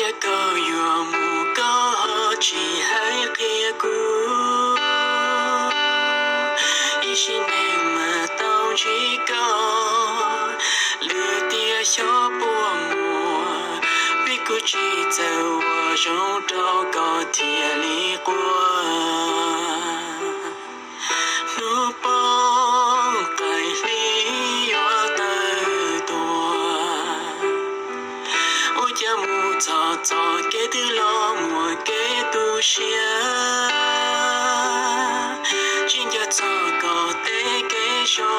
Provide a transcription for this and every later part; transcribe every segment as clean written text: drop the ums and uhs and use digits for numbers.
cha có yêu mù có chỉ hay kia cũ ý xin em mà tao chỉ có lừa tia cho bùa mùa vì cô chỉ giàu trong đó có thiệt lý qua nụ bóng tại lý hoa tới tua ôi cha mù cho cái thứ lo mùa cái tu xia chính cho có tế cái cho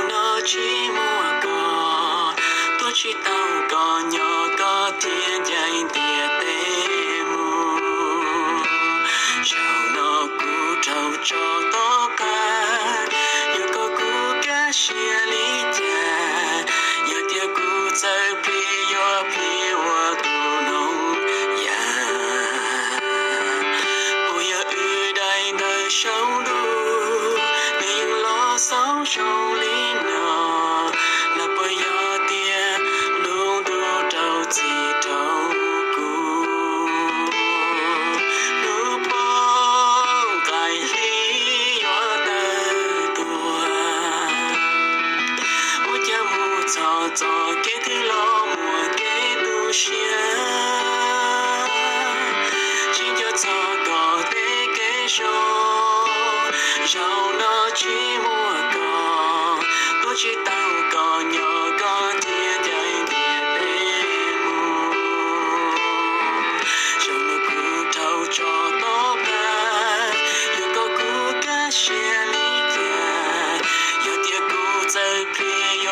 nó chỉ mua có tôi chỉ tao có nhỏ có thiên dạy địa tế mù cho nó cú trâu cho to cả yêu có cú cá xia lý cha yêu tiêu cú chơi phi hoa tu nông ya ôi ư đây đời sống đủ nên lo sống trong lý nọ là bây giờ tia luôn đủ đâu chỉ đâu cũ nụ bóng tại lý hoa tới tua ôi cha mù cho cái thứ lo mùa cái tu xia chính cho có thể cái cho nó chỉ mua có tôi chỉ tao có nhỏ có thiên dạy địa tế mù cho nó cứ thâu cho tốt cả yêu có cú cá xia lý cha yêu tia cú chơi phi